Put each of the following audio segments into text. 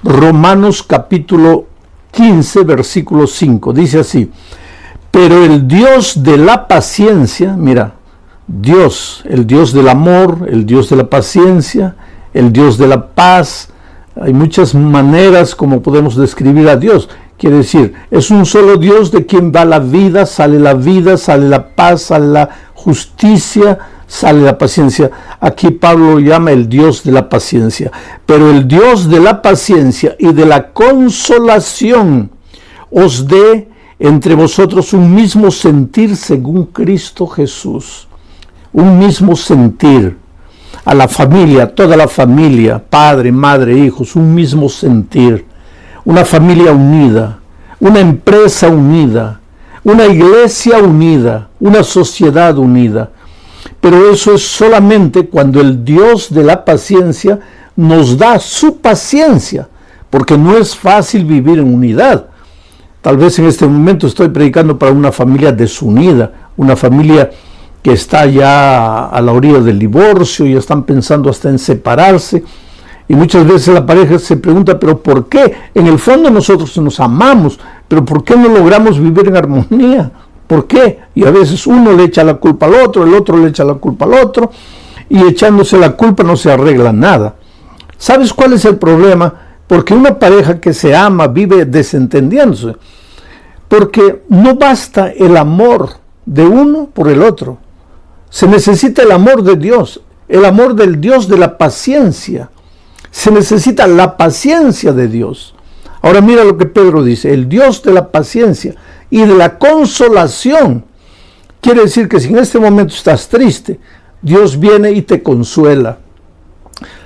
Romanos capítulo 15, versículo 5. Dice así: pero el Dios de la paciencia, mira, Dios, el Dios del amor, el Dios de la paciencia, el Dios de la paz. Hay muchas maneras como podemos describir a Dios. Quiere decir, es un solo Dios de quien va la vida, sale la paz, sale la justicia, sale la paciencia. Aquí Pablo lo llama el Dios de la paciencia. Pero el Dios de la paciencia y de la consolación os dé entre vosotros un mismo sentir según Cristo Jesús. Un mismo sentir. A la familia, toda la familia, padre, madre, hijos, un mismo sentir. Una familia unida, una empresa unida, una iglesia unida, una sociedad unida. Pero eso es solamente cuando el Dios de la paciencia nos da su paciencia, porque no es fácil vivir en unidad. Tal vez en este momento estoy predicando para una familia desunida, una familia que está ya a la orilla del divorcio, y están pensando hasta en separarse. Y muchas veces la pareja se pregunta, ¿pero por qué? En el fondo nosotros nos amamos, pero ¿por qué no logramos vivir en armonía? ¿Por qué? Y a veces uno le echa la culpa al otro, el otro le echa la culpa al otro, y echándose la culpa no se arregla nada. ¿Sabes cuál es el problema? Porque una pareja que se ama vive desentendiéndose, porque no basta el amor de uno por el otro. Se necesita el amor de Dios, el amor del Dios de la paciencia. Se necesita la paciencia de Dios. Ahora mira lo que Pedro dice: el Dios de la paciencia y de la consolación. Quiere decir que si en este momento estás triste, Dios viene y te consuela.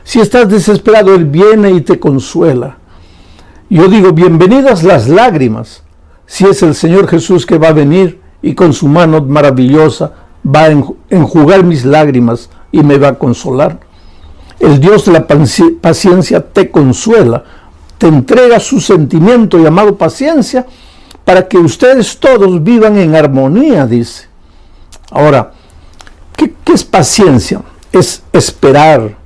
Si estás desesperado, Él viene y te consuela. Yo digo, bienvenidas las lágrimas, si es el Señor Jesús que va a venir y con su mano maravillosa va a enjugar mis lágrimas y me va a consolar. El Dios de la paciencia te consuela, te entrega su sentimiento llamado paciencia para que ustedes todos vivan en armonía, dice. Ahora, ¿qué es paciencia? Es esperar.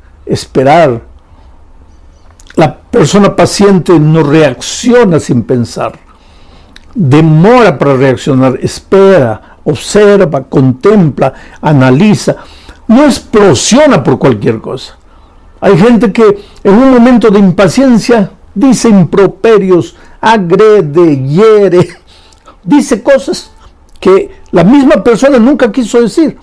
La persona paciente no reacciona sin pensar, demora para reaccionar, espera, observa, contempla, analiza, no explosiona por cualquier cosa. Hay gente que en un momento de impaciencia dice improperios, agrede, hiere, dice cosas que la misma persona nunca quiso decir,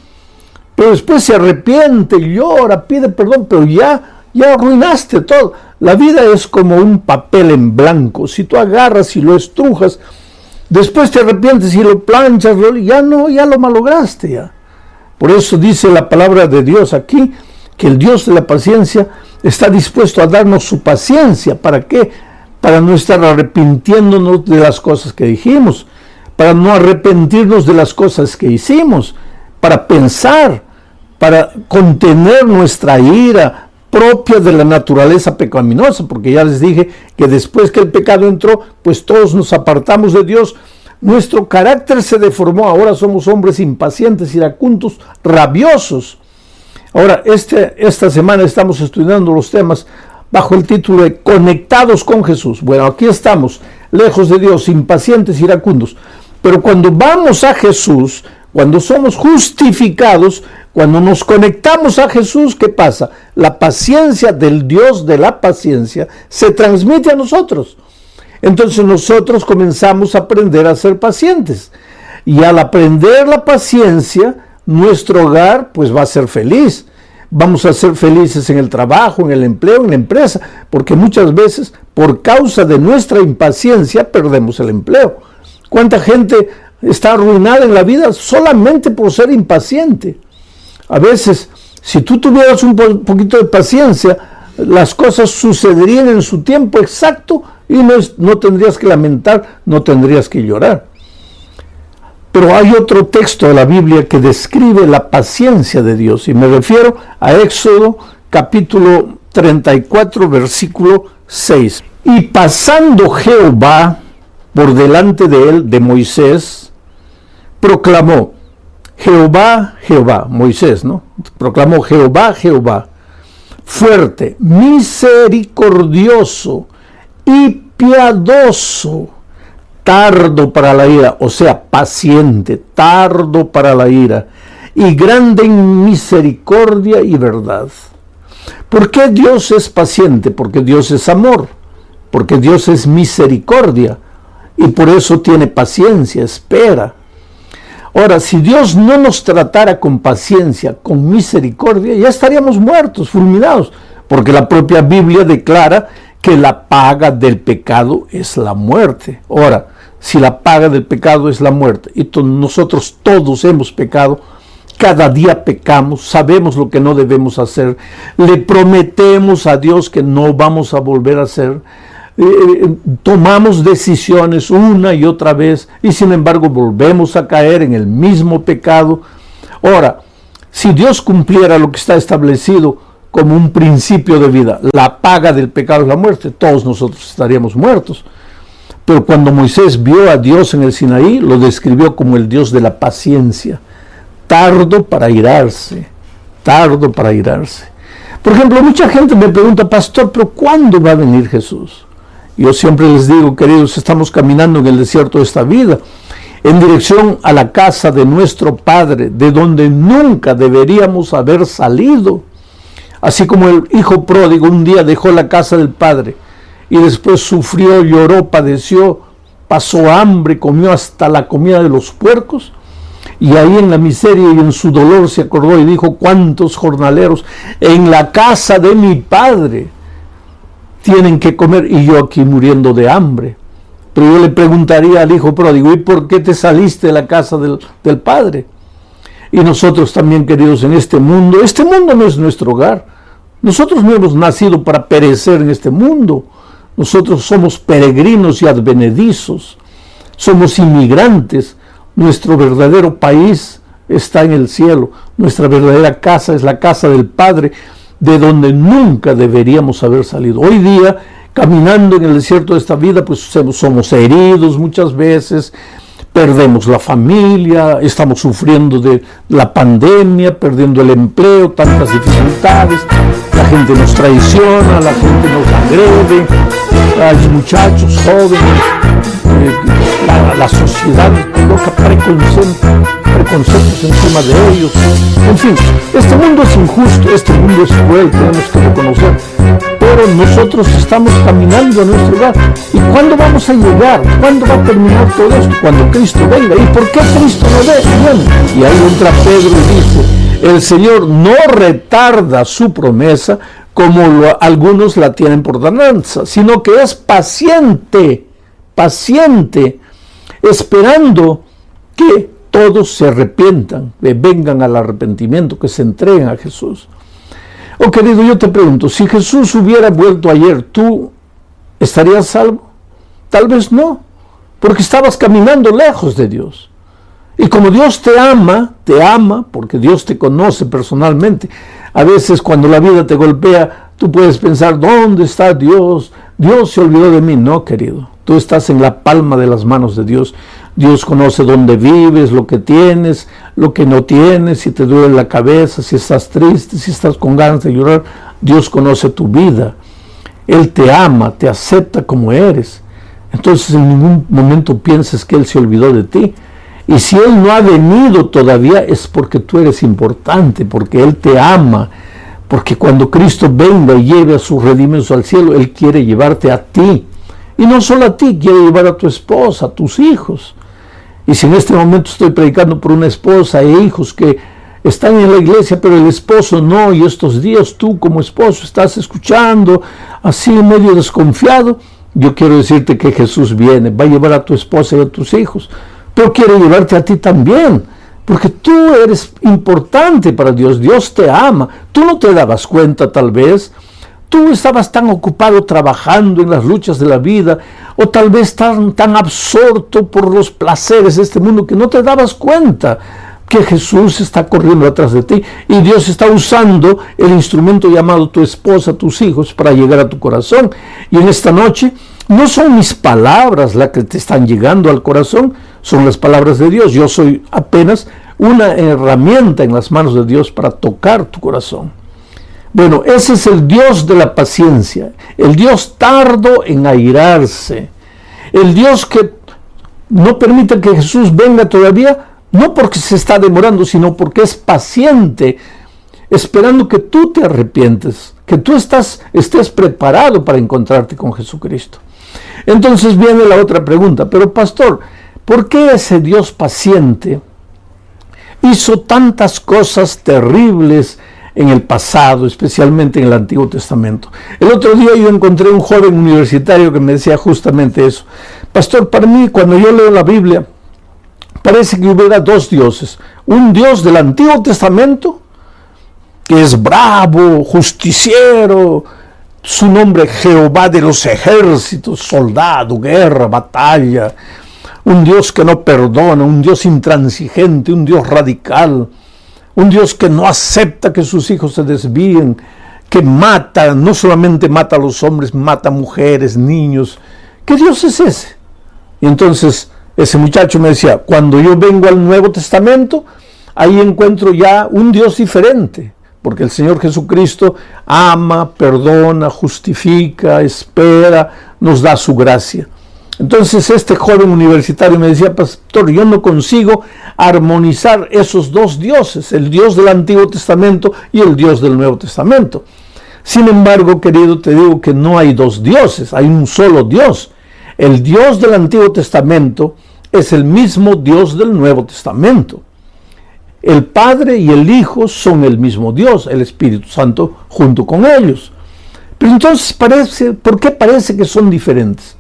pero después se arrepiente, llora, pide perdón, pero ya arruinaste todo. La vida es como un papel en blanco. Si tú agarras y lo estrujas, después te arrepientes y lo planchas, ya lo malograste ya. Por eso dice la palabra de Dios aquí, que el Dios de la paciencia está dispuesto a darnos su paciencia. ¿Para qué? Para no estar arrepintiéndonos de las cosas que dijimos, para no arrepentirnos de las cosas que hicimos, para pensar, para contener nuestra ira propia de la naturaleza pecaminosa, porque ya les dije que después que el pecado entró, pues todos nos apartamos de Dios, nuestro carácter se deformó, ahora somos hombres impacientes, iracundos, rabiosos. Ahora, esta semana estamos estudiando los temas bajo el título de Conectados con Jesús. Bueno, aquí estamos, lejos de Dios, impacientes, iracundos, pero cuando vamos a Jesús, cuando somos justificados, cuando nos conectamos a Jesús, ¿qué pasa? La paciencia del Dios de la paciencia se transmite a nosotros. Entonces nosotros comenzamos a aprender a ser pacientes. Y al aprender la paciencia, nuestro hogar pues va a ser feliz. Vamos a ser felices en el trabajo, en el empleo, en la empresa, porque muchas veces por causa de nuestra impaciencia perdemos el empleo. ¿Cuánta gente está arruinada en la vida solamente por ser impaciente? A veces, si tú tuvieras un poquito de paciencia, las cosas sucederían en su tiempo exacto y no tendrías que lamentar, no tendrías que llorar. Pero hay otro texto de la Biblia que describe la paciencia de Dios, y me refiero a Éxodo capítulo 34, versículo 6. Y pasando Jehová por delante de él, de Moisés, proclamó: Jehová, Jehová, Moisés, ¿no? Proclamó: Jehová, Jehová, fuerte, misericordioso y piadoso, tardo para la ira, o sea, paciente, tardo para la ira, y grande en misericordia y verdad. ¿Por qué Dios es paciente? Porque Dios es amor, porque Dios es misericordia, y por eso tiene paciencia, espera. Ahora, si Dios no nos tratara con paciencia, con misericordia, ya estaríamos muertos, fulminados, porque la propia Biblia declara que la paga del pecado es la muerte. Ahora, si la paga del pecado es la muerte, y nosotros todos hemos pecado, cada día pecamos, sabemos lo que no debemos hacer, le prometemos a Dios que no vamos a volver a hacer, tomamos decisiones una y otra vez y sin embargo volvemos a caer en el mismo pecado. Ahora, si Dios cumpliera lo que está establecido como un principio de vida, la paga del pecado es la muerte, todos nosotros estaríamos muertos. Pero cuando Moisés vio a Dios en el Sinaí, lo describió como el Dios de la paciencia, tardo para irarse, tardo para irarse. Por ejemplo, mucha gente me pregunta, pastor, ¿pero cuándo va a venir Jesús? Yo siempre les digo, queridos, estamos caminando en el desierto de esta vida, en dirección a la casa de nuestro Padre, de donde nunca deberíamos haber salido. Así como el hijo pródigo un día dejó la casa del Padre y después sufrió, lloró, padeció, pasó hambre, comió hasta la comida de los puercos, y ahí en la miseria y en su dolor se acordó y dijo, ¿cuántos jornaleros en la casa de mi Padre tienen que comer y yo aquí muriendo de hambre? Pero yo le preguntaría al hijo pródigo, ¿y por qué te saliste de la casa del Padre? Y nosotros también, queridos, en este mundo no es nuestro hogar. Nosotros no hemos nacido para perecer en este mundo. Nosotros somos peregrinos y advenedizos. Somos inmigrantes. Nuestro verdadero país está en el cielo. Nuestra verdadera casa es la casa del Padre, de donde nunca deberíamos haber salido. Hoy día, caminando en el desierto de esta vida, pues somos heridos muchas veces, perdemos la familia, estamos sufriendo de la pandemia, perdiendo el empleo, tantas dificultades, la gente nos traiciona, la gente nos agrede, hay muchachos jóvenes, la sociedad coloca preconceptos encima de ellos. En fin, este mundo es injusto, este mundo es cruel, tenemos que reconocer, pero nosotros estamos caminando a nuestro hogar. ¿Y cuándo vamos a llegar? ¿Cuándo va a terminar todo esto? Cuando Cristo venga. ¿Y por qué Cristo no viene? Y ahí entra Pedro y dice, el Señor no retarda su promesa como algunos la tienen por tardanza, sino que es paciente, esperando que todos se arrepientan, que vengan al arrepentimiento, que se entreguen a Jesús. Oh, querido, yo te pregunto, si Jesús hubiera vuelto ayer, ¿tú estarías salvo? Tal vez no, porque estabas caminando lejos de Dios. Y como Dios te ama, porque Dios te conoce personalmente. A veces cuando la vida te golpea, tú puedes pensar, ¿dónde está Dios? Dios se olvidó de mí. No, querido, tú estás en la palma de las manos de Dios. Dios conoce dónde vives, lo que tienes, lo que no tienes, si te duele la cabeza, si estás triste, si estás con ganas de llorar. Dios conoce tu vida. Él te ama, te acepta como eres. Entonces en ningún momento pienses que Él se olvidó de ti. Y si Él no ha venido todavía es porque tú eres importante, porque Él te ama, porque cuando Cristo venga y lleve a sus redimidos al cielo, Él quiere llevarte a ti. Y no solo a ti, quiere llevar a tu esposa, a tus hijos. Y si en este momento estoy predicando por una esposa e hijos que están en la iglesia, pero el esposo no, y estos días tú como esposo estás escuchando así medio desconfiado, yo quiero decirte que Jesús viene, va a llevar a tu esposa y a tus hijos, pero quiere llevarte a ti también, porque tú eres importante para Dios, Dios te ama, tú no te dabas cuenta tal vez, tú estabas tan ocupado trabajando en las luchas de la vida, o tal vez tan absorto por los placeres de este mundo que no te dabas cuenta que Jesús está corriendo atrás de ti y Dios está usando el instrumento llamado tu esposa, tus hijos, para llegar a tu corazón. Y en esta noche no son mis palabras las que te están llegando al corazón, son las palabras de Dios. Yo soy apenas una herramienta en las manos de Dios para tocar tu corazón. Bueno, ese es el Dios de la paciencia, el Dios tardo en airarse, el Dios que no permite que Jesús venga todavía, no porque se está demorando, sino porque es paciente, esperando que tú te arrepientes, que tú estés preparado para encontrarte con Jesucristo. Entonces viene la otra pregunta, pero pastor, ¿por qué ese Dios paciente hizo tantas cosas terribles en el pasado, especialmente en el Antiguo Testamento? El otro día yo encontré un joven universitario que me decía justamente eso. Pastor, para mí, cuando yo leo la Biblia, parece que hubiera dos dioses. Un Dios del Antiguo Testamento, que es bravo, justiciero, su nombre Jehová de los ejércitos, soldado, guerra, batalla. Un Dios que no perdona, un Dios intransigente, un Dios radical. Un Dios que no acepta que sus hijos se desvíen, que mata, no solamente mata a los hombres, mata a mujeres, niños. ¿Qué Dios es ese? Y entonces ese muchacho me decía, cuando yo vengo al Nuevo Testamento, ahí encuentro ya un Dios diferente, porque el Señor Jesucristo ama, perdona, justifica, espera, nos da su gracia. Entonces este joven universitario me decía, pastor, yo no consigo armonizar esos dos dioses, el Dios del Antiguo Testamento y el Dios del Nuevo Testamento. Sin embargo, querido, te digo que no hay dos dioses, hay un solo Dios. El Dios del Antiguo Testamento es el mismo Dios del Nuevo Testamento. El Padre y el Hijo son el mismo Dios, el Espíritu Santo junto con ellos. Pero entonces ¿por qué parece que son diferentes?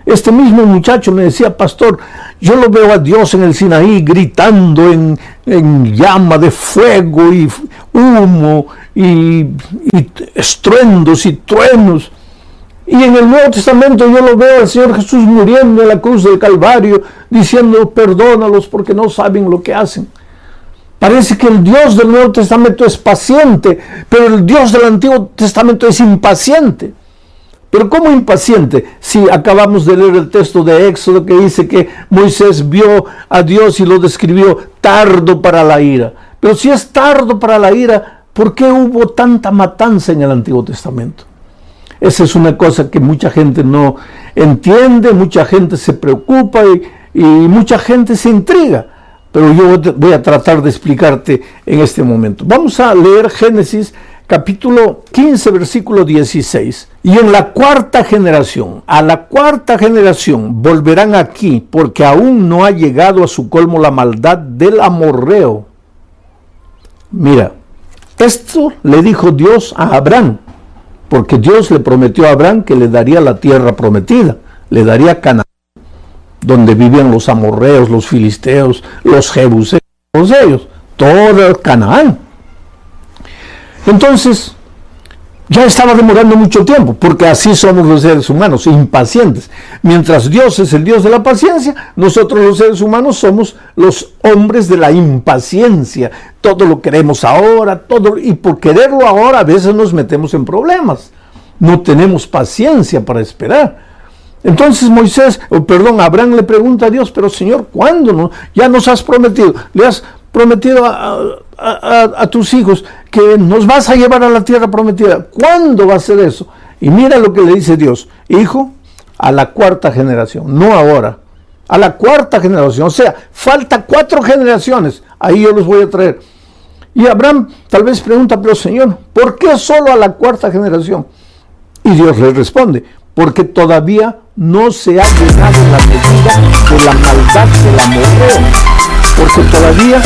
Este mismo muchacho me decía, pastor, yo lo veo a Dios en el Sinaí gritando en llama de fuego y humo y estruendos y truenos. Y en el Nuevo Testamento yo lo veo al Señor Jesús muriendo en la cruz del Calvario, diciendo, perdónalos porque no saben lo que hacen. Parece que el Dios del Nuevo Testamento es paciente, pero el Dios del Antiguo Testamento es impaciente. Pero ¿cómo impaciente? Si acabamos de leer el texto de Éxodo que dice que Moisés vio a Dios y lo describió tardo para la ira. Pero si es tardo para la ira, ¿por qué hubo tanta matanza en el Antiguo Testamento? Esa es una cosa que mucha gente no entiende, mucha gente se preocupa y mucha gente se intriga. Pero yo voy a tratar de explicarte en este momento. Vamos a leer Génesis capítulo 15, versículo 16. Y en la cuarta generación, a la cuarta generación volverán aquí, porque aún no ha llegado a su colmo la maldad del amorreo. Mira, esto le dijo Dios a Abraham, porque Dios le prometió a Abraham que le daría la tierra prometida, le daría Canaán, donde vivían los amorreos, los filisteos, los jebuseos, todos ellos, todo Canaán. Entonces, ya estaba demorando mucho tiempo, porque así somos los seres humanos, impacientes. Mientras Dios es el Dios de la paciencia, nosotros los seres humanos somos los hombres de la impaciencia. Todo lo queremos ahora, y por quererlo ahora a veces nos metemos en problemas. No tenemos paciencia para esperar. Entonces Abraham le pregunta a Dios, pero Señor, ¿cuándo? No? Ya nos has prometido, le has prometido a tus hijos que nos vas a llevar a la tierra prometida. ¿Cuándo va a ser eso? Y mira lo que le dice Dios, hijo, a la cuarta generación, no ahora, a la cuarta generación, o sea, falta 4 generaciones, ahí yo los voy a traer. Y Abraham tal vez pregunta, pero Señor, ¿por qué solo a la cuarta generación? Y Dios le responde, porque todavía no se ha llegado la medida de la maldad del amorreo. Porque todavía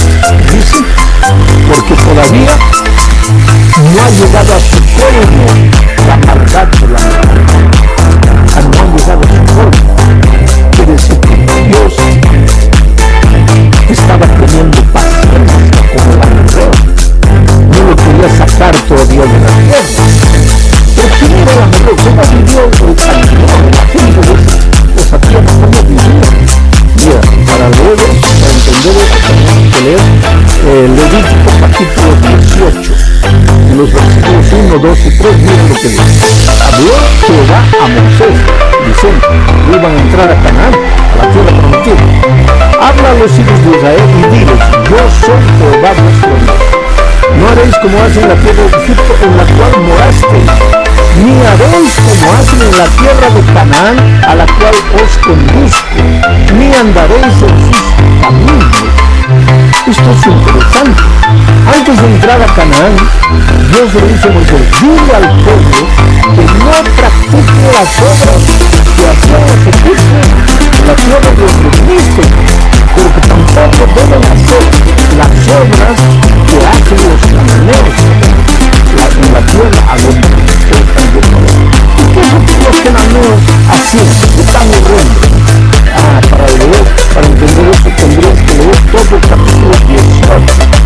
no ha llegado a su colmo la maldad del amorreo. No ha llegado a su colmo. Quiere decir que Dios estaba teniendo paciencia con el amorreo. No lo quería sacar todavía de la tierra. Primero el amorreo, ¿cómo vivió el Canaán, la gente de esa tierra? ¿Cómo vivía? Mira, para leer, para entender eso, tenemos que leer Levítico capítulo 18, en los versículos 1, 2 y 3, miren lo que dice. Habló Jehová a Moisés, diciendo, iban a entrar a Canaán, a la tierra prometida. Habla a los hijos de Israel y diles, yo soy Jehová vuestro Dios. No haréis como hacen la tierra de Egipto, en la cual en la tierra de Canaán, a la cual os conduzco, ni andaréis en sus caminos. Esto es interesante. Antes de entrar a Canaán, Dios le dice a Moisés: dile al pueblo que no practique las obras que hacían los egipcios en la tierra de los egipcios, pero que tampoco deben hacer las obras que hacen los cananeos en la tierra a donde ustedes están yendo. ¿Y qué es lo que los cananeos hacían? Están horrendos. Para entender eso tendrías que leer todo el capítulo 18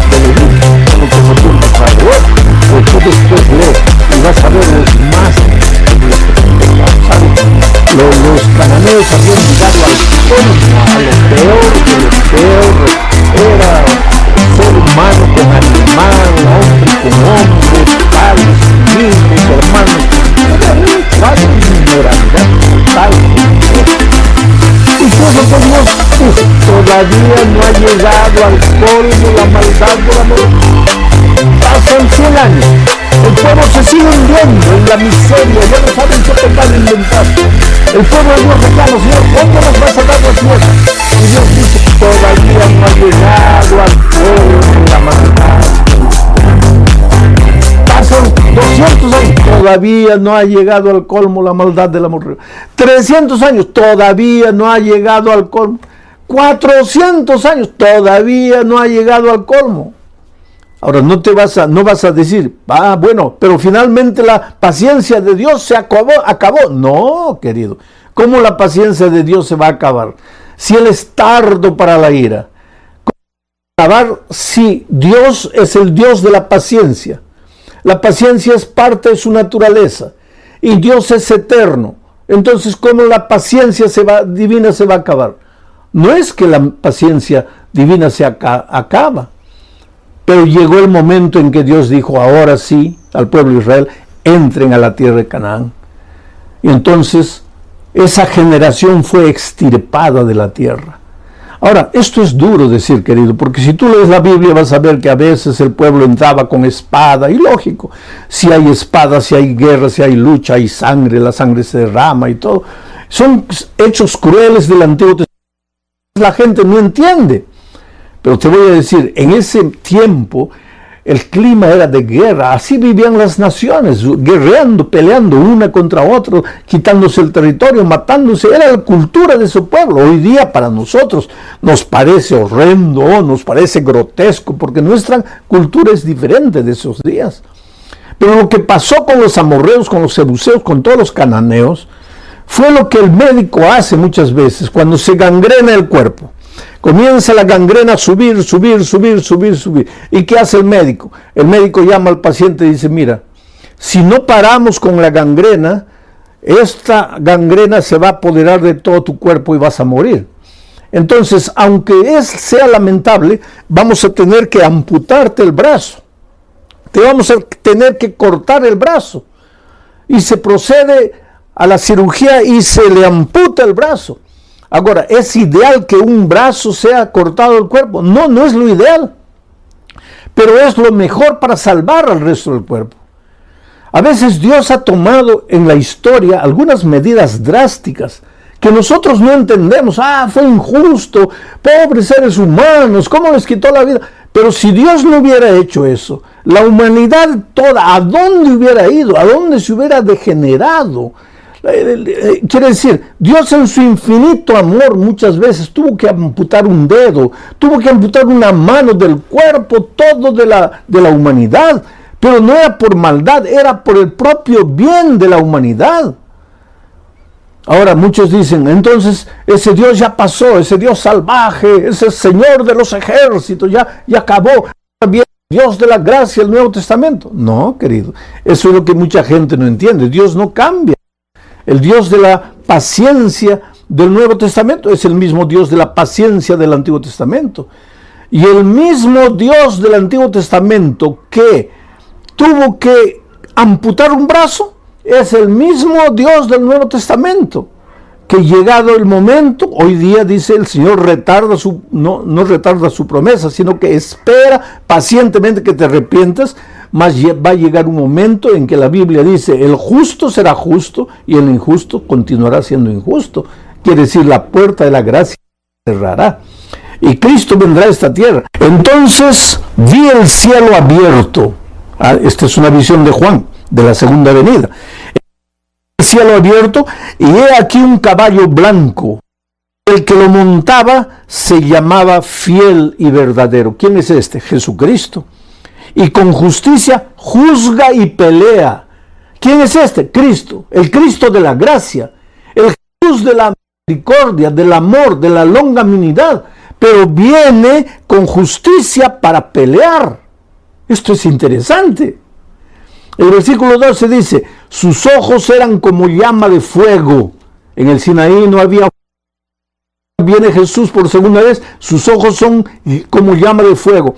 de Levítico, no tengo tiempo para leer, pero tú después lees y vas a ver los más los cananeos habían llegado al colmo, a lo peor de lo peor. Era ser humano con animal, hombre con hombre, padres, hijos, hermanos. Era un cuadro de inmoralidad total. Y todo Dios, pues, todavía no ha llegado al colmo la maldad del amor. Pasan 100 años, el pueblo se sigue hundiendo en la miseria, ya no saben qué pecar a inventar. El pueblo de Dios reclama: Señor, ¿cuándo nos vas a dar la tierra? Y Dios dice: todavía no ha llegado al colmo la maldad. Pasan 200 años, todavía no ha llegado al colmo la maldad del amor. 300 años, todavía no ha llegado al colmo. 400 años, todavía no ha llegado al colmo. Ahora no vas a decir: bueno, pero finalmente la paciencia de Dios se acabó. No, querido. ¿Cómo la paciencia de Dios se va a acabar? Si Él es tardo para la ira. ¿Cómo va a acabar si Dios es el Dios de la paciencia? La paciencia es parte de su naturaleza y Dios es eterno. Entonces, ¿cómo la paciencia divina se va a acabar? No es que la paciencia divina se acaba, pero llegó el momento en que Dios dijo: ahora sí, al pueblo de Israel, entren a la tierra de Canaán. Y entonces esa generación fue extirpada de la tierra. Ahora, esto es duro decir, querido, porque si tú lees la Biblia vas a ver que a veces el pueblo entraba con espada, y lógico, si hay espada, si hay guerra, si hay lucha, hay sangre, la sangre se derrama y todo. Son hechos crueles del Antiguo Testamento. La gente no entiende. Pero te voy a decir, en ese tiempo el clima era de guerra, así vivían las naciones, guerreando, peleando una contra otra, quitándose el territorio, matándose. Era la cultura de su pueblo. Hoy día para nosotros nos parece horrendo, nos parece grotesco, porque nuestra cultura es diferente de esos días. Pero lo que pasó con los amorreos, con los jebuseos, con todos los cananeos, fue lo que el médico hace muchas veces cuando se gangrena el cuerpo. Comienza la gangrena a subir. ¿Y qué hace el médico? El médico llama al paciente y dice: mira, si no paramos con la gangrena, esta gangrena se va a apoderar de todo tu cuerpo y vas a morir. Entonces, aunque sea lamentable, vamos a tener que amputarte el brazo. Te vamos a tener que cortar el brazo. Y se procede a la cirugía y se le amputa el brazo. Ahora, ¿es ideal que un brazo sea cortado del cuerpo? No, no es lo ideal. Pero es lo mejor para salvar al resto del cuerpo. A veces Dios ha tomado en la historia algunas medidas drásticas que nosotros no entendemos. Fue injusto, pobres seres humanos, ¿cómo les quitó la vida? Pero si Dios no hubiera hecho eso, la humanidad toda, ¿a dónde hubiera ido? ¿A dónde se hubiera degenerado? Quiere decir, Dios en su infinito amor muchas veces tuvo que amputar un dedo, tuvo que amputar una mano del cuerpo todo de la humanidad, pero no era por maldad, era por el propio bien de la humanidad. Ahora muchos dicen: entonces ese Dios ya pasó, ese Dios salvaje, ese Señor de los ejércitos ya acabó. Dios de la gracia, el Nuevo Testamento. No, querido, eso es lo que mucha gente no entiende. Dios no cambia. El Dios de la paciencia del Nuevo Testamento es el mismo Dios de la paciencia del Antiguo Testamento. Y el mismo Dios del Antiguo Testamento que tuvo que amputar un brazo es el mismo Dios del Nuevo Testamento. Que llegado el momento, hoy día dice el Señor no retarda su promesa, sino que espera pacientemente que te arrepientas, mas va a llegar un momento en que la Biblia dice, el justo será justo y el injusto continuará siendo injusto. Quiere decir, la puerta de la gracia se cerrará y Cristo vendrá a esta tierra. Entonces vi el cielo abierto. Esta es una visión de Juan, de la segunda venida. El cielo abierto, y he aquí un caballo blanco. El que lo montaba se llamaba Fiel y Verdadero. ¿Quién es este? Jesucristo. Y con justicia juzga y pelea. ¿Quién es este? Cristo. El Cristo de la gracia. El Jesús de la misericordia, del amor, de la longanimidad. Pero viene con justicia para pelear. Esto es interesante. El versículo 12 dice, sus ojos eran como llama de fuego. En el Sinaí no había. Viene Jesús por segunda vez, sus ojos son como llama de fuego.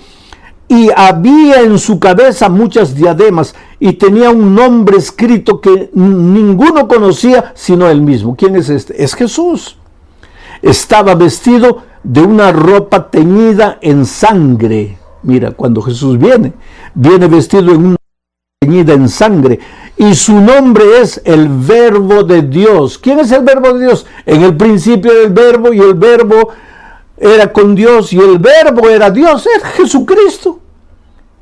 Y había en su cabeza muchas diademas y tenía un nombre escrito que ninguno conocía sino él mismo. ¿Quién es este? Es Jesús. Estaba vestido de una ropa teñida en sangre. Mira, cuando Jesús viene vestido en una teñida en sangre, y su nombre es el Verbo de Dios. ¿Quién es el Verbo de Dios? En el principio era el Verbo, y el Verbo era con Dios, y el Verbo era Dios, es Jesucristo.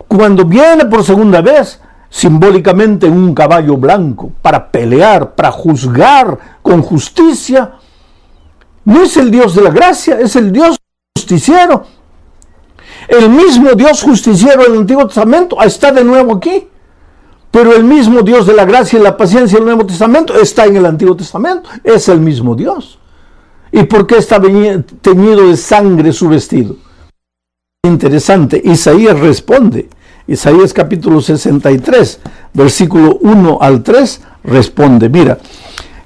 Cuando viene por segunda vez, simbólicamente en un caballo blanco, para pelear, para juzgar con justicia, no es el Dios de la gracia, es el Dios justiciero. El mismo Dios justiciero del Antiguo Testamento está de nuevo aquí. Pero el mismo Dios de la gracia y la paciencia del Nuevo Testamento está en el Antiguo Testamento. Es el mismo Dios. ¿Y por qué está teñido de sangre su vestido? Interesante. Isaías responde. Isaías capítulo 63, versículo 1 al 3, responde. Mira,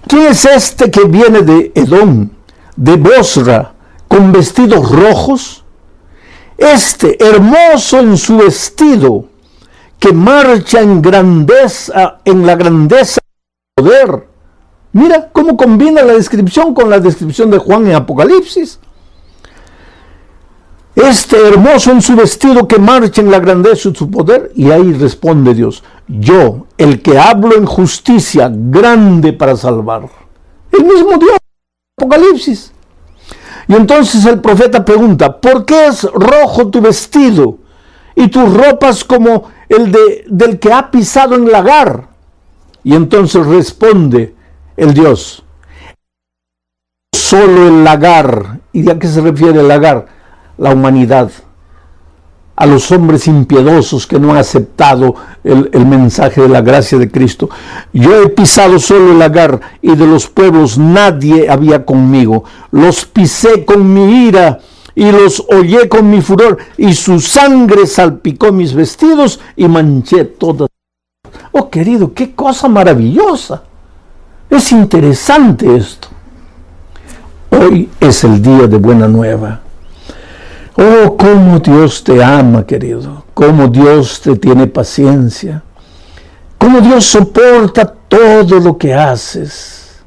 ¿quién es este que viene de Edom, de Bosra, con vestidos rojos? Este, hermoso en su vestido, que marcha en grandeza, en la grandeza del poder. Mira cómo combina la descripción con la descripción de Juan en Apocalipsis. Este hermoso en su vestido que marcha en la grandeza de su poder. Y ahí responde Dios, yo, el que hablo en justicia, grande para salvar. El mismo Dios en Apocalipsis. Y entonces el profeta pregunta, ¿por qué es rojo tu vestido y tus ropas como del que ha pisado en lagar? Y entonces responde el Dios, solo el lagar. ¿Y a qué se refiere el lagar? La humanidad, a los hombres impiedosos que no han aceptado el mensaje de la gracia de Cristo. Yo he pisado solo el lagar, y de los pueblos nadie había conmigo. Los pisé con mi ira y los hollé con mi furor, y su sangre salpicó mis vestidos y manché todas. Oh, querido, qué cosa maravillosa. Es interesante esto. Hoy es el día de buena nueva. Oh, cómo Dios te ama, querido. Cómo Dios te tiene paciencia. Cómo Dios soporta todo lo que haces.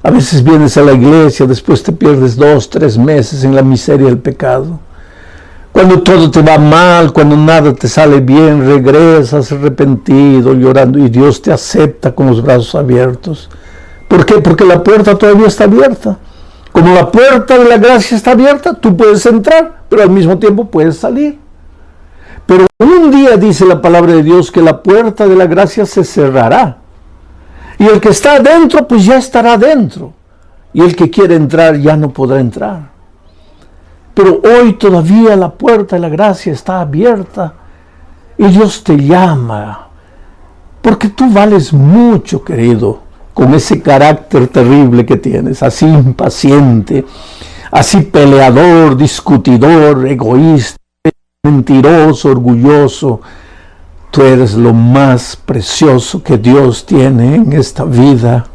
A veces vienes a la iglesia, después te pierdes 2, 3 meses en la miseria del pecado. Cuando todo te va mal, cuando nada te sale bien, regresas arrepentido, llorando, y Dios te acepta con los brazos abiertos. ¿Por qué? Porque la puerta todavía está abierta. Como la puerta de la gracia está abierta, tú puedes entrar, pero al mismo tiempo puedes salir. Pero un día dice la palabra de Dios que la puerta de la gracia se cerrará. Y el que está adentro, pues ya estará adentro. Y el que quiere entrar ya no podrá entrar. Pero hoy todavía la puerta de la gracia está abierta. Y Dios te llama. Porque tú vales mucho, querido. Con ese carácter terrible que tienes, así impaciente, así peleador, discutidor, egoísta, mentiroso, orgulloso. Tú eres lo más precioso que Dios tiene en esta vida.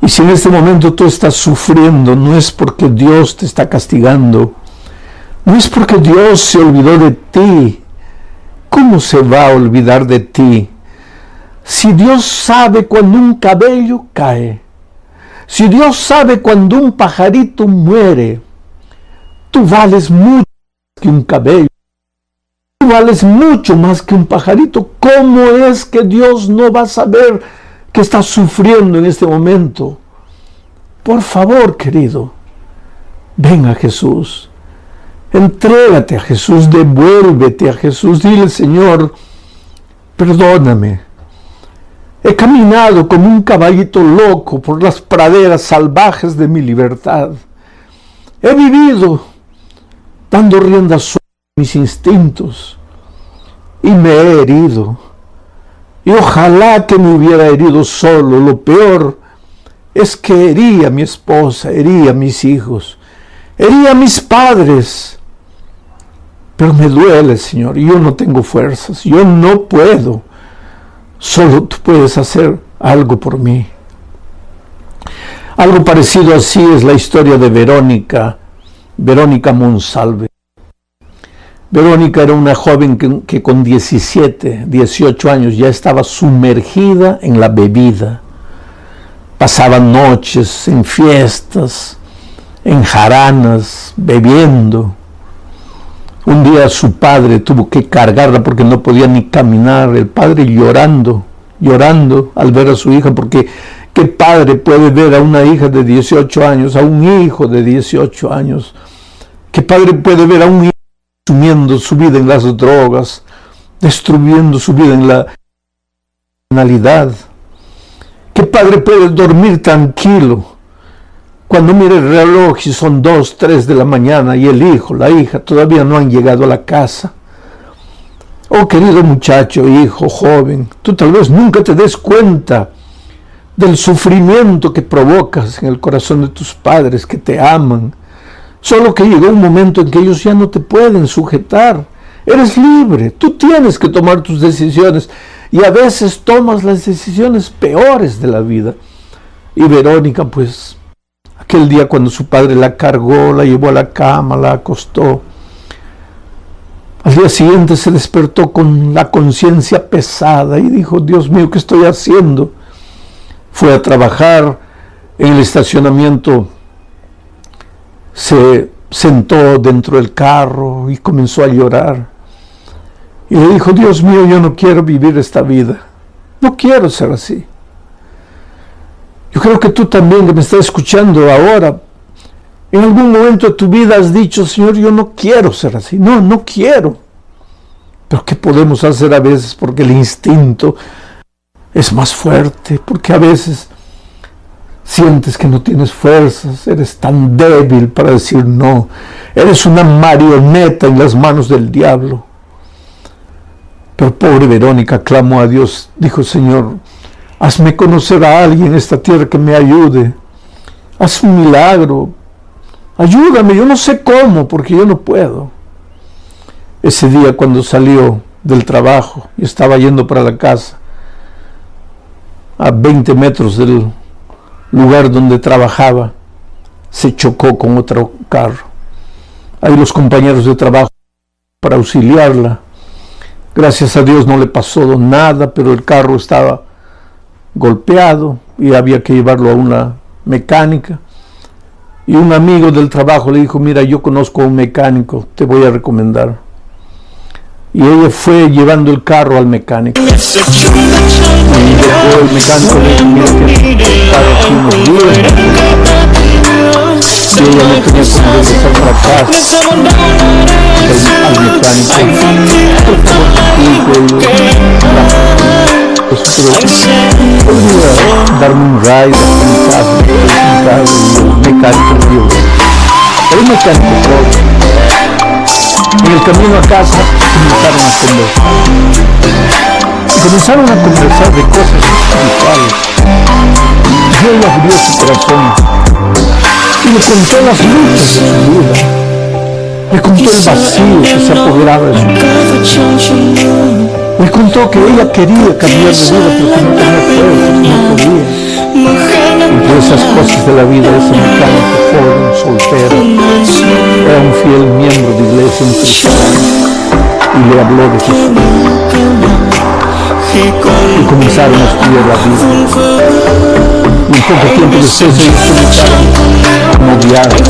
Y si en este momento tú estás sufriendo, no es porque Dios te está castigando, no es porque Dios se olvidó de ti. ¿Cómo se va a olvidar de ti? Si Dios sabe cuando un cabello cae, si Dios sabe cuando un pajarito muere, tú vales mucho más que un cabello, tú vales mucho más que un pajarito. ¿Cómo es que Dios no va a saber que estás sufriendo en este momento? Por favor, querido, ven a Jesús. Entrégate a Jesús, devuélvete a Jesús. Dile, Señor, perdóname. He caminado como un caballito loco por las praderas salvajes de mi libertad. He vivido dando rienda suelta a mis instintos y me he herido. Y ojalá que me hubiera herido solo. Lo peor es que herí a mi esposa, herí a mis hijos, herí a mis padres. Pero me duele, Señor, y yo no tengo fuerzas, yo no puedo. Solo tú puedes hacer algo por mí. Algo parecido así es la historia de Verónica Monsalve. Verónica era una joven que con 17, 18 años ya estaba sumergida en la bebida. Pasaba noches en fiestas, en jaranas, bebiendo. Un día su padre tuvo que cargarla porque no podía ni caminar. El padre llorando al ver a su hija, porque ¿qué padre puede ver a una hija de 18 años, a un hijo de 18 años? ¿Qué padre puede ver a un hijo consumiendo su vida en las drogas, destruyendo su vida en la criminalidad? ¿Qué padre puede dormir tranquilo cuando mire el reloj y son 2, 3 de la mañana y el hijo, la hija todavía no han llegado a la casa? Oh, querido muchacho, hijo, joven, tú tal vez nunca te des cuenta del sufrimiento que provocas en el corazón de tus padres que te aman. Solo que llegó un momento en que ellos ya no te pueden sujetar. Eres libre, tú tienes que tomar tus decisiones y a veces tomas las decisiones peores de la vida. Y Verónica, pues, aquel día cuando su padre la cargó, la llevó a la cama, la acostó, al día siguiente se despertó con la conciencia pesada y dijo, Dios mío, ¿qué estoy haciendo? Fue a trabajar en el estacionamiento, se sentó dentro del carro y comenzó a llorar. Y le dijo, Dios mío, yo no quiero vivir esta vida, no quiero ser así. Yo creo que tú también, que me estás escuchando ahora, en algún momento de tu vida has dicho, Señor, yo no quiero ser así, no quiero. Pero ¿qué podemos hacer a veces? Porque el instinto es más fuerte, porque a veces sientes que no tienes fuerzas, eres tan débil para decir no, eres una marioneta en las manos del diablo. Pero pobre Verónica clamó a Dios, dijo, Señor, hazme conocer a alguien en esta tierra que me ayude, haz un milagro, ayúdame, yo no sé cómo, porque yo no puedo. Ese día cuando salió del trabajo y estaba yendo para la casa, a 20 metros del lugar donde trabajaba, se chocó con otro carro. Ahí los compañeros de trabajo para auxiliarla. Gracias a Dios no le pasó nada, pero el carro estaba golpeado y había que llevarlo a una mecánica. Y un amigo del trabajo le dijo, mira, yo conozco a un mecánico, te voy a recomendar. Y ella fue llevando el carro al mecánico. Y dejó el mecánico, le dijo, mira que el carro aquí unos días. Y ella no tenía que regresar para casa. Al mecánico, por favor, podría darme un ride a mi casa, y el mecánico me dio. El mecánico fue. En el camino a casa comenzaron a conversar de cosas espirituales. Y ella abrió su corazón y le contó las luchas de su vida. Le contó el vacío que se apoderaba de su vida. Me contó que ella quería cambiar de vida, pero que no tenía fuerzas, no podía. Entre esas cosas de la vida, ese mecánico joven, soltero, era un fiel miembro de iglesia en cristiana y le habló de Jesús. Y comenzaron a estudiar la Biblia. Y en poco tiempo después ellos comenzaron a noviar. Pero ella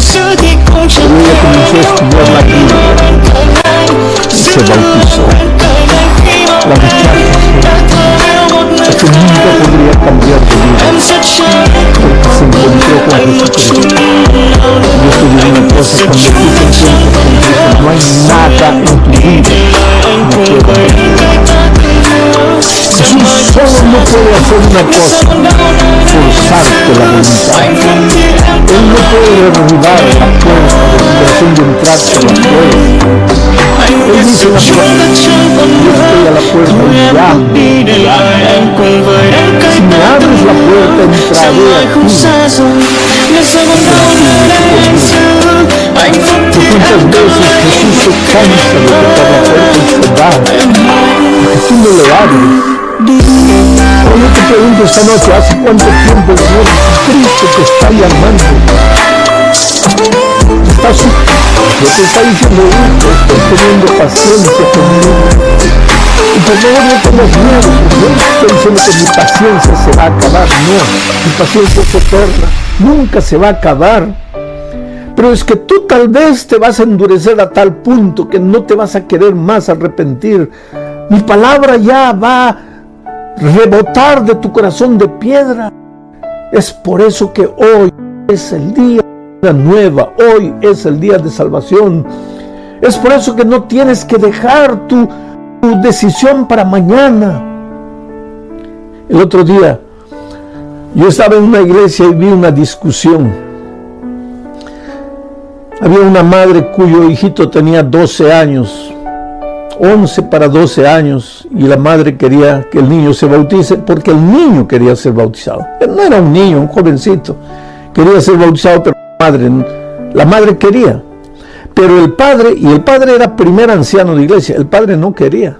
comenzó a estudiar la Biblia. se bautizó. La muchacha que nunca podría cambiar de vida porque se encontró con Jesucristo. Yo te digo una cosa, cuando tú te encuentras con Cristo, no hay nada en tu vida que no pueda cambiar. Jesús solo no puede hacer una cosa, forzarte la voluntad. Él no puede derribar la puerta de tu corazón y entrar por la puerta. Él dice en la puerta, yo estoy a la puerta y llamo. Si me abres la puerta, entraré a ti. ¿Cuántas veces Jesús se cansa de tocar la puerta y se va? Porque tú no le abres. Yo te pregunto esta noche, ¿hace cuánto tiempo el Señor Jesucristo te está llamando? Lo que está diciendo, estoy teniendo paciencia conmigo. Y por favor no tengas miedo, porque no estoy diciendo que mi paciencia se va a acabar, no. Mi paciencia es eterna, nunca se va a acabar. Pero es que tú tal vez te vas a endurecer a tal punto que no te vas a querer más arrepentir. Mi palabra ya va a rebotar de tu corazón de piedra. Es por eso que hoy es el día de vida nueva, hoy es el día de salvación. Es por eso que no tienes que dejar tu decisión para mañana. El otro día yo estaba en una iglesia y vi una discusión. Había una madre cuyo hijito tenía 12 años, 11 para 12 años, y la madre quería que el niño se bautice porque el niño quería ser bautizado. Él no era un niño, un jovencito, quería ser bautizado, pero la madre quería. Pero el padre era primer anciano de iglesia, el padre no quería.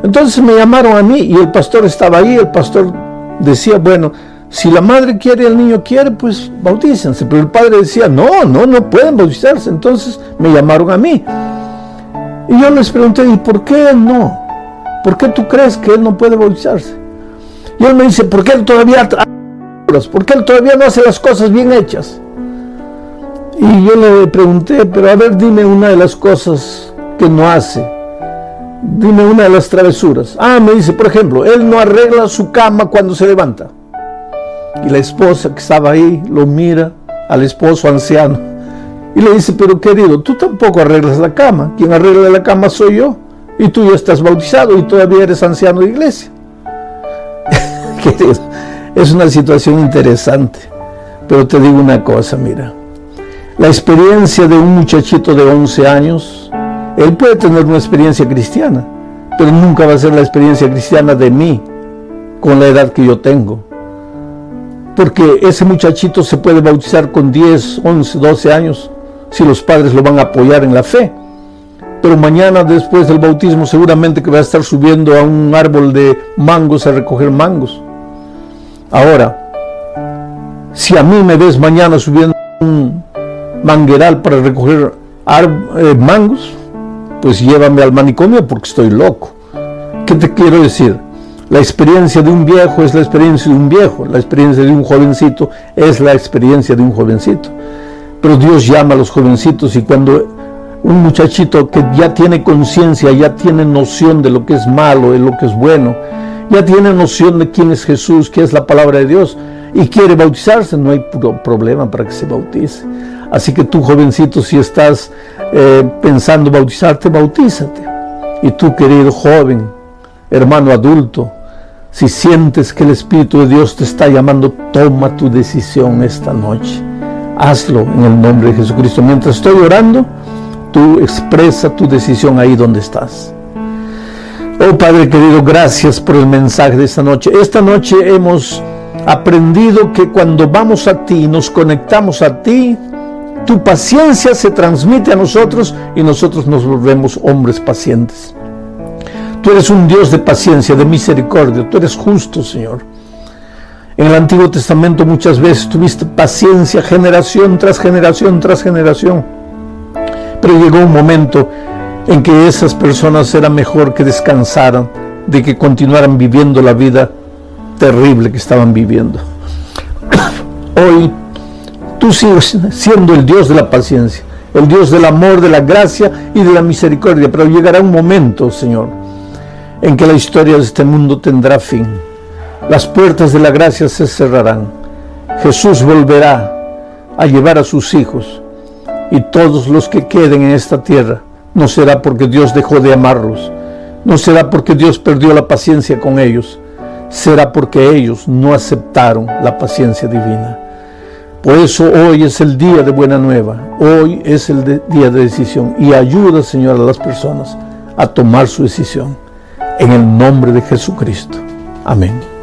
Entonces me llamaron a mí y el pastor estaba ahí. El pastor decía, bueno, si la madre quiere y el niño quiere, pues bautícense. Pero el padre decía, no pueden bautizarse. Entonces me llamaron a mí. Y yo les pregunté, ¿y por qué él no? ¿Por qué tú crees que él no puede bautizarse? Y él me dice, porque él todavía no hace las cosas bien hechas. Y yo le pregunté, pero a ver, dime una de las cosas que no hace. Dime una de las travesuras. Me dice, por ejemplo, él no arregla su cama cuando se levanta. Y la esposa que estaba ahí lo mira al esposo anciano y le dice, pero querido, tú tampoco arreglas la cama. Quien arregla la cama soy yo. Y tú ya estás bautizado y todavía eres anciano de iglesia. Es una situación interesante. Pero te digo una cosa, mira. La experiencia de un muchachito de 11 años, él puede tener una experiencia cristiana, pero nunca va a ser la experiencia cristiana de mí, con la edad que yo tengo. Porque ese muchachito se puede bautizar con 10, 11, 12 años, si los padres lo van a apoyar en la fe. Pero mañana, después del bautismo, seguramente que va a estar subiendo a un árbol de mangos a recoger mangos. Ahora, si a mí me ves mañana subiendo un mangueral para recoger mangos, pues llévame al manicomio porque estoy loco. ¿Qué te quiero decir? La experiencia de un viejo es la experiencia de un viejo, la experiencia de un jovencito es la experiencia de un jovencito. Pero Dios llama a los jovencitos, y cuando un muchachito que ya tiene conciencia, ya tiene noción de lo que es malo, de lo que es bueno, ya tiene noción de quién es Jesús, qué es la palabra de Dios, y quiere bautizarse, no hay problema para que se bautice. Así que tú, jovencito, si estás pensando bautizarte, bautízate. Y tú, querido joven, hermano adulto, si sientes que el Espíritu de Dios te está llamando, toma tu decisión esta noche. Hazlo en el nombre de Jesucristo. Mientras estoy orando, tú expresa tu decisión ahí donde estás. Oh Padre querido, gracias por el mensaje de esta noche. Esta noche hemos aprendido que cuando vamos a ti, nos conectamos a ti, tu paciencia se transmite a nosotros y nosotros nos volvemos hombres pacientes. Tú eres un Dios de paciencia, de misericordia. Tú eres justo, Señor. En el Antiguo Testamento muchas veces tuviste paciencia generación tras generación tras generación. Pero llegó un momento en que esas personas era mejor que descansaran de que continuaran viviendo la vida terrible que estaban viviendo. Hoy tú sigues siendo el Dios de la paciencia, el Dios del amor, de la gracia y de la misericordia. Pero llegará un momento, Señor, en que la historia de este mundo tendrá fin. Las puertas de la gracia se cerrarán. Jesús volverá a llevar a sus hijos, y todos los que queden en esta tierra, no será porque Dios dejó de amarlos, no será porque Dios perdió la paciencia con ellos, será porque ellos no aceptaron la paciencia divina. Por eso hoy es el día de buena nueva, hoy es el día de decisión, y ayuda, Señor, a las personas a tomar su decisión, en el nombre de Jesucristo. Amén.